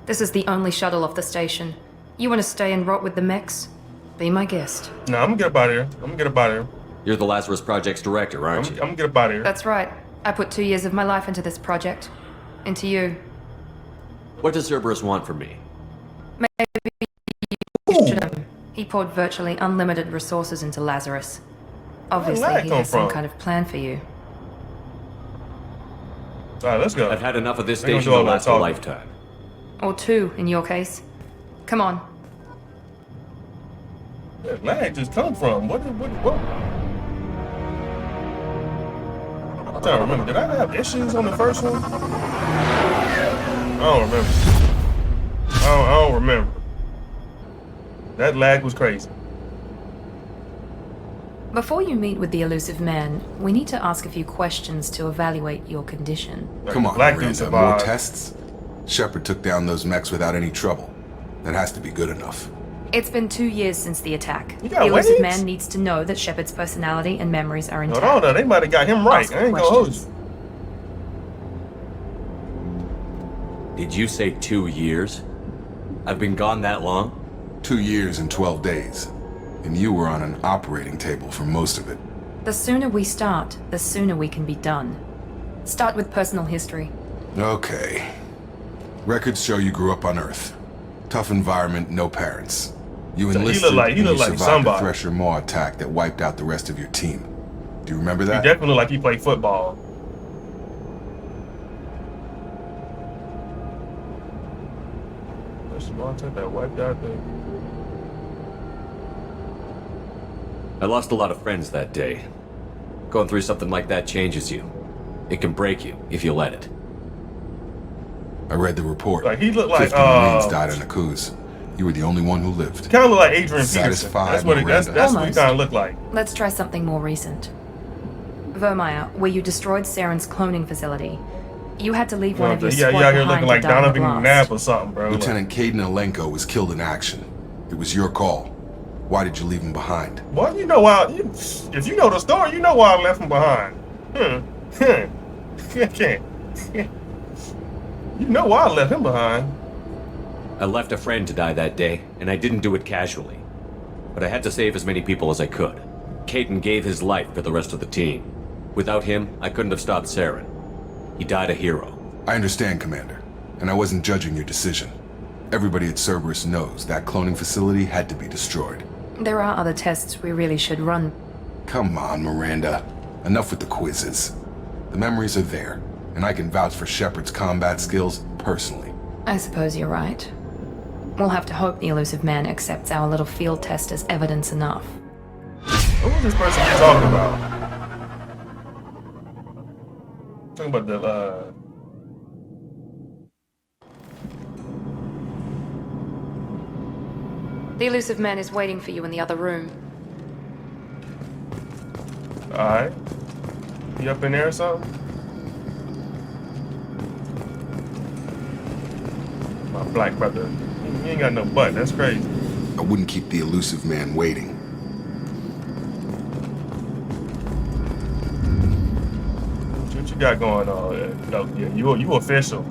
This is the only shuttle off the station. You want to stay and rot with the mechs? Be my guest. Nah, I'm gonna get up out of here. I'm gonna get up out of here. You're the Lazarus Project's director, aren't you? I'm gonna get up out of here. That's right. I put 2 years of my life into this project. Into you. What does Cerberus want from me? Maybe you should have. He poured virtually unlimited resources into Lazarus. Obviously, Where'd that he come has some from? kind of plan for you. Alright, let's go. I've had enough of this They gonna station do to all that last a talking. lifetime. Or 2, in your case. Come on. Where did lag just come from? What? I'm trying to remember. Did I have issues on the first one? I don't remember. I don't remember. That lag was crazy. Before you meet with the elusive man, we need to ask a few questions to evaluate your condition. Come on, Black dude Miranda, survived. more tests? Shepard took down those mechs without any trouble. That has to be good enough. It's been 2 years since the attack. You The got elusive wings? man needs to know that Shepard's personality and memories are intact. Hold on, they might have got him right. Ask I ain't gonna hold you. Did you say 2 years? I've been gone that long? 2 years and 12 days. And you were on an operating table for most of it. The sooner we start, the sooner we can be done. Start with personal history. Okay. Records show you grew up on Earth. Tough environment, no parents. You So he enlisted look like and you somebody. survived a Thresher Maw attack that wiped out the rest of your team. Do you remember He that? definitely look like he played football. That's the monster that wiped out the. I lost a lot of friends that day. Going through something like that changes you. It can break you if you let it. I read the report. Like he looked like 50 Marines died in a cruise. You were the only one who lived. Kind of look like Adrian Peterson. Satisfied, That's what that's Miranda? what he Almost. kind of looked like. Let's try something more recent. Vermeer, where you destroyed Saren's cloning facility. You had to leave one of your Yeah, squad you out here behind looking like to die in the Donovan blast. McNabb or something, bro. Lieutenant Caden Alenko was killed in action. It was your call. Why did you leave him behind? Well, you know why. If you know the story, you know why I left him behind. You know why I left him behind. I left a friend to die that day, and I didn't do it casually. But I had to save as many people as I could. Caden gave his life for the rest of the team. Without him, I couldn't have stopped Saren. He died a hero. I understand, Commander, and I wasn't judging your decision. Everybody at Cerberus knows that cloning facility had to be destroyed. There are other tests we really should run. Come on, Miranda. Enough with the quizzes. The memories are there, and I can vouch for Shepard's combat skills personally. I suppose you're right. We'll have to hope the elusive man accepts our little field test as evidence enough. What was this person talking about? Talking about the The elusive man is waiting for you in the other room. Alright. You up in there or something? My black brother. He ain't got no butt. That's crazy. I wouldn't keep the elusive man waiting. What you got going on? No, yeah, you official.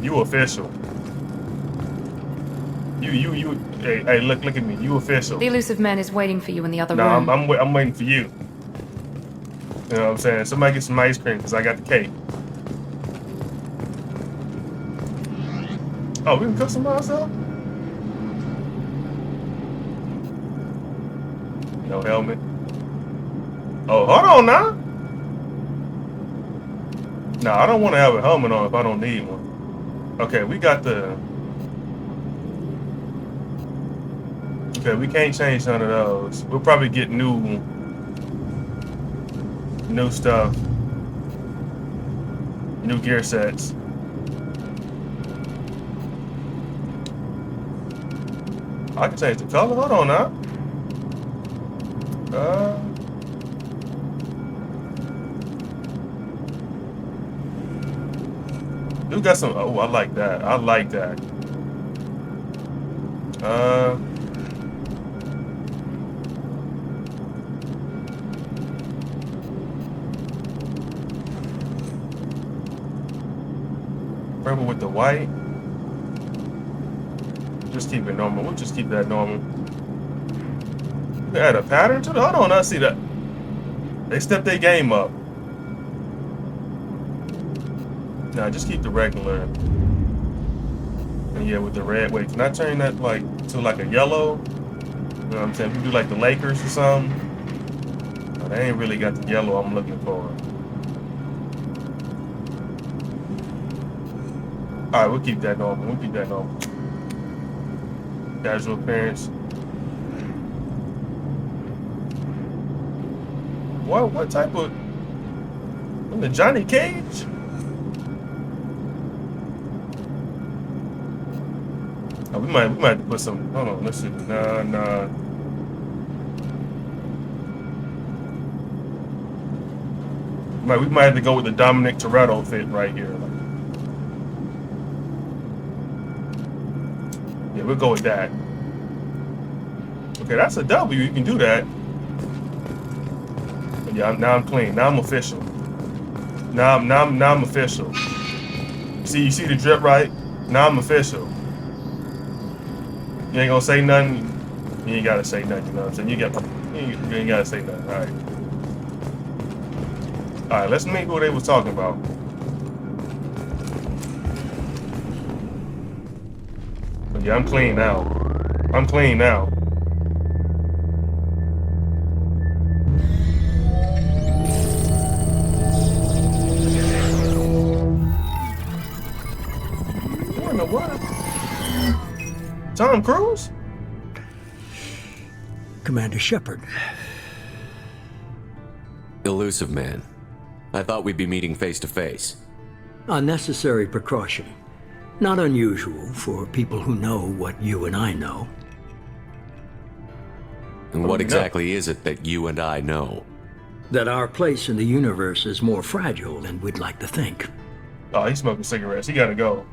You official. You. Hey, look at me. You official. The elusive man is waiting for you in the other No, room. I'm waiting for you. You know what I'm saying? Somebody get some ice cream because I got the cake. Oh, we can cook some ourselves? No helmet. Oh, hold on now. No, I don't want to have a helmet on if I don't need one. Okay, we got the... Okay, we can't change none of those. We'll probably get new stuff. New gear sets. I can change the color. Hold on now. You got some. Oh, I like that. I like that. Purple with the white. just keep it normal. We'll just keep that normal. Add a pattern to the. Hold on, I see that. They stepped their game up. Nah, just keep the regular. And yeah, with the red. Wait, can I turn that like to like a yellow? You know what I'm saying? If you do like the Lakers or something. Oh, they ain't really got the yellow I'm looking for. All right, we'll keep that normal. We'll keep that normal. Casual appearance. What type of? In the Johnny Cage? Oh, we might have to put some. Hold on, let's see. Nah. We might have to go with the Dominic Toretto fit right here. Yeah, we'll go with that. Okay, that's a W. You can do that. Yeah, now I'm clean. Now I'm official. Now I'm official. See, you see the drip, right? Now I'm official. You ain't gonna say nothing. You ain't gotta say nothing. You know what I'm saying? You ain't gotta say nothing. All right. All right. Let's meet who they was talking about. But yeah, I'm clean now. I'm clean now. What? Tom Cruise? Commander Shepard. Elusive man. I thought we'd be meeting face to face. A necessary precaution. Not unusual for people who know what you and I know. And what exactly is it that you and I know? That our place in the universe is more fragile than we'd like to think. Oh, he's smoking cigarettes. He gotta go.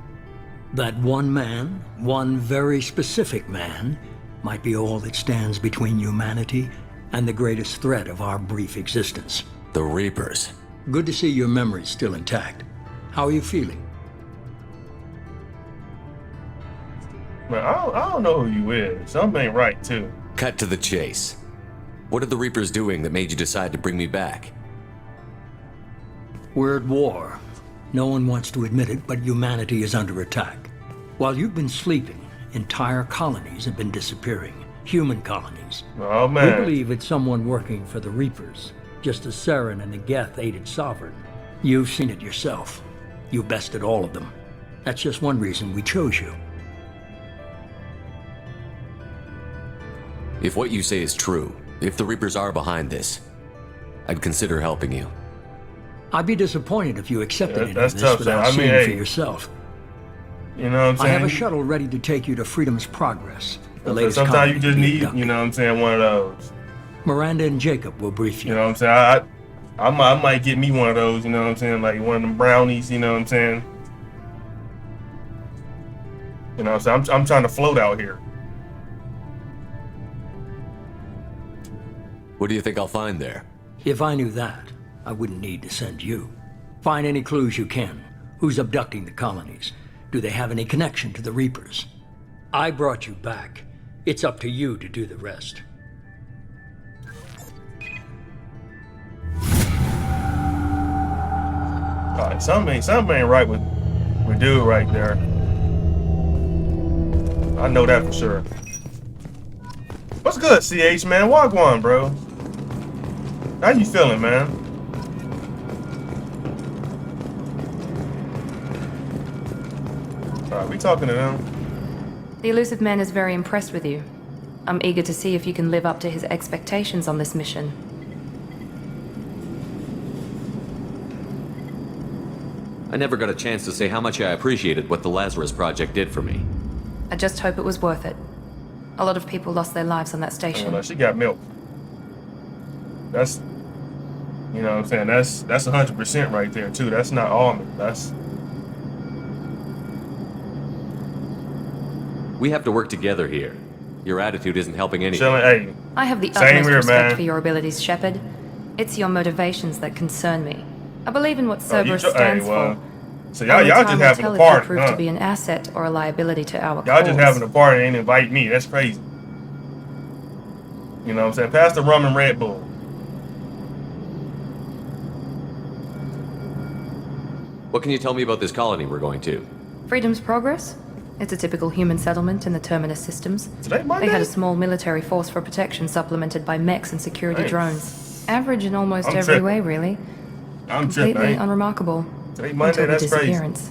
That one man, one very specific man, might be all that stands between humanity and the greatest threat of our brief existence. The Reapers. Good to see your memory's still intact. How are you feeling? Man, I don't know who you is. Something ain't right, too. Cut to the chase. What are the Reapers doing that made you decide to bring me back? We're at war. No one wants to admit it, but humanity is under attack. While you've been sleeping, entire colonies have been disappearing. Human colonies. Oh, man. We believe it's someone working for the Reapers, just as Saren and the Geth aided Sovereign. You've seen it yourself. You bested all of them. That's just one reason we chose you. If what you say is true, if the Reapers are behind this, I'd consider helping you. I'd be disappointed if you accepted any of that's this tough, without seeing for yourself. You know what I'm saying? I have a shuttle ready to take you to Freedom's Progress. The latest sometimes you just need, abducted. you know what I'm saying, one of those. Miranda and Jacob will brief you. You know what I'm saying? I might get me one of those, you know what I'm saying? Like one of them brownies, you know what I'm saying? You know what I'm saying? I'm trying to float out here. What do you think I'll find there? If I knew that, I wouldn't need to send you. Find any clues you can. Who's abducting the colonies? Do they have any connection to the Reapers? I brought you back. It's up to you to do the rest. Alright, something ain't right with dude right there. I know that for sure. What's good, CH, man? Wagwan, bro. How you feeling, man? Alright, we talking to them. The elusive man is very impressed with you. I'm eager to see if you can live up to his expectations on this mission. I never got a chance to say how much I appreciated what the Lazarus Project did for me. I just hope it was worth it. A lot of people lost their lives on that station. Oh, she got milk. That's, you know what I'm saying? That's 100% right there, too. That's not almond. That's... We have to work together here. Your attitude isn't helping anything. Hey, I have the same utmost here, respect man. for your abilities, Shepard. It's your motivations that concern me. I believe in what Oh, Cerberus stands well, for. So y'all Only just time will having tell a if you party, prove huh? to be an asset or a liability to our Y'all just cause. having a party and ain't invite me. That's crazy. You know what I'm saying? Pass the rum and Red Bull. What can you tell me about this colony we're going to? Freedom's Progress? It's a typical human settlement in the Terminus systems. Today Monday? They had a small military force for protection supplemented by mechs and security Nice. drones. Average in almost I'm every tripping. way, really. I'm tripping. Completely Ain't- unremarkable. Today Monday, Until the that's crazy. disappearance.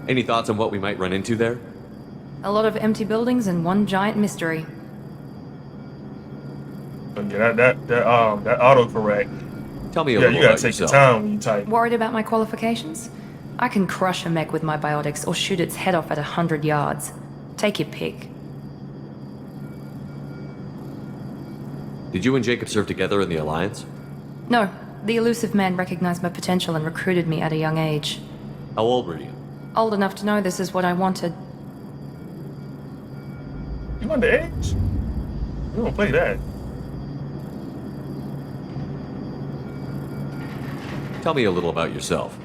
Any thoughts on what we might run into there? A lot of empty buildings and one giant mystery. Yeah, that autocorrect. Tell me a Yeah, little you gotta about take your yourself. time when you type. Worried about my qualifications? I can crush a mech with my biotics or shoot its head off at 100 yards. Take your pick. Did you and Jacob serve together in the Alliance? No, the elusive man recognized my potential and recruited me at a young age. How old were you? Old enough to know this is what I wanted. You underage? You don't play that. Tell me a little about yourself.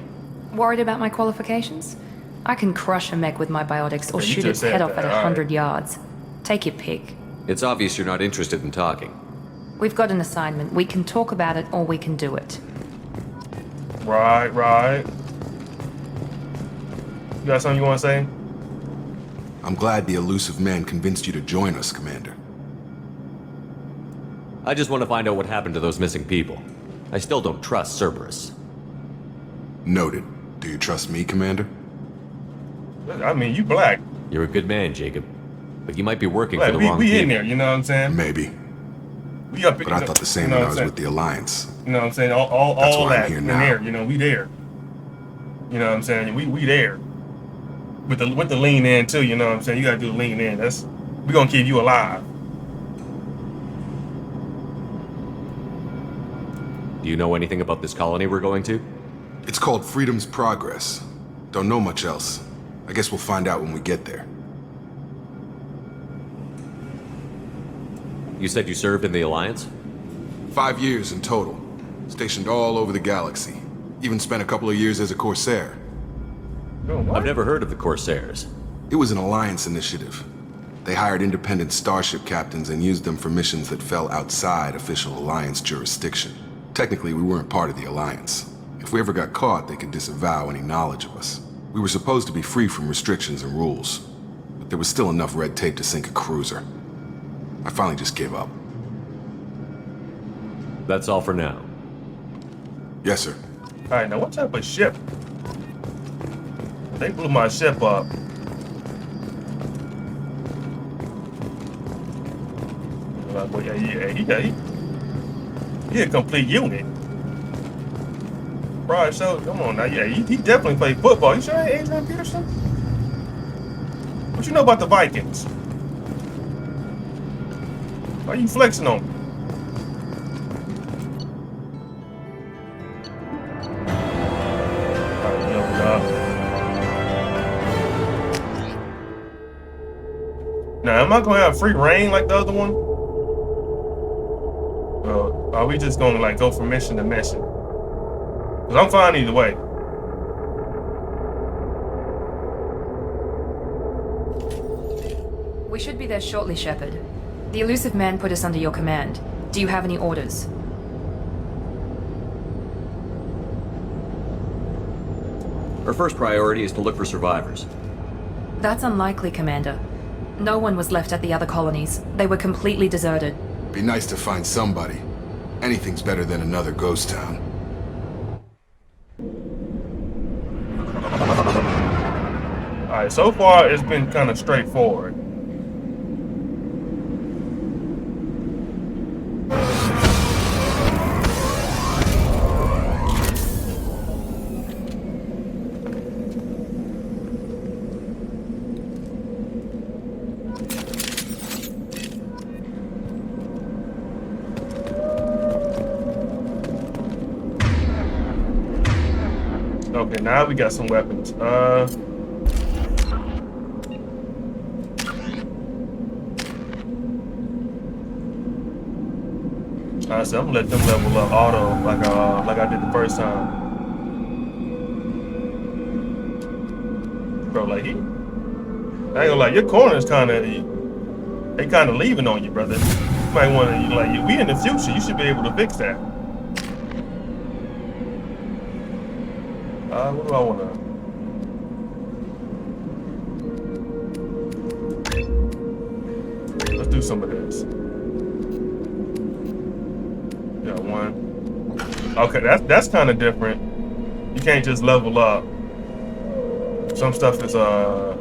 Worried about my qualifications? I can crush a mech with my biotics or Okay, you shoot just its said head off that, at all 100 yards. Take your pick. It's obvious you're not interested in talking. We've got an assignment. We can talk about it or we can do it. Right. You got something you want to say? I'm glad the elusive man convinced you to join us, Commander. I just want to find out what happened to those missing people. I still don't trust Cerberus. Noted. Do you trust me, Commander? I mean, you black. You're a good man, Jacob. But you might be working Black. for the wrong We people. in there, you know what I'm saying? Maybe. We up. But I thought the same you know when I what was I'm with the Alliance. saying? You know what I'm saying? All That's why I'm that here in now. there. You know, we there. You know what I'm saying? We there. With the lean in too. You know what I'm saying? You gotta do the lean in. We gonna keep you alive. Do you know anything about this colony we're going to? It's called Freedom's Progress. Don't know much else. I guess we'll find out when we get there. You said you served in the Alliance? 5 years in total. Stationed all over the galaxy. Even spent a couple of years as a Corsair. I've never heard of the Corsairs. It was an Alliance initiative. They hired independent starship captains and used them for missions that fell outside official Alliance jurisdiction. Technically, we weren't part of the Alliance. If we ever got caught, they could disavow any knowledge of us. We were supposed to be free from restrictions and rules, but there was still enough red tape to sink a cruiser. I finally just gave up. That's all for now. Yes, sir. Alright, now what type of ship? They blew my ship up. Well, he a complete unit. Right, so come on now. Yeah, he definitely played football. You sure that ain't Adrian Peterson? What you know about the Vikings? Why you flexing on me? Alright, leveled up. Now, am I gonna have free reign like the other one? Well, are we just gonna like go from mission to mission? Cause I'm fine either way. We should be there shortly, Shepard. The elusive man put us under your command. Do you have any orders? Our first priority is to look for survivors. That's unlikely, Commander. No one was left at the other colonies. They were completely deserted. Be nice to find somebody. Anything's better than another ghost town. Alright, so far it's been kind of straightforward. Okay, now we got some weapons. So I'm gonna let them level up auto like I did the first time. Bro, like, I ain't gonna lie, your corner's they kind of leaving on you, brother. You might want to, like, we in the future, you should be able to fix that. What do I want to... Let's do some of this. Got one. Okay, that's kind of different. You can't just level up. Some stuff is, I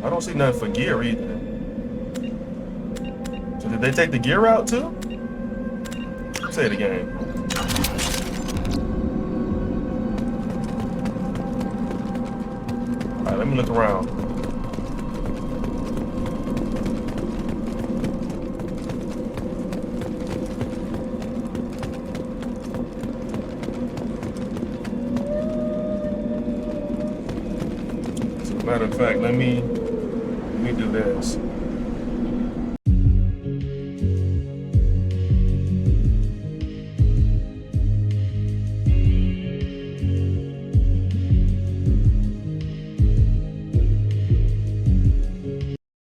don't see nothing for gear either. So did they take the gear out too? Say it again. Alright, let me look around. As a matter of fact, let me do this.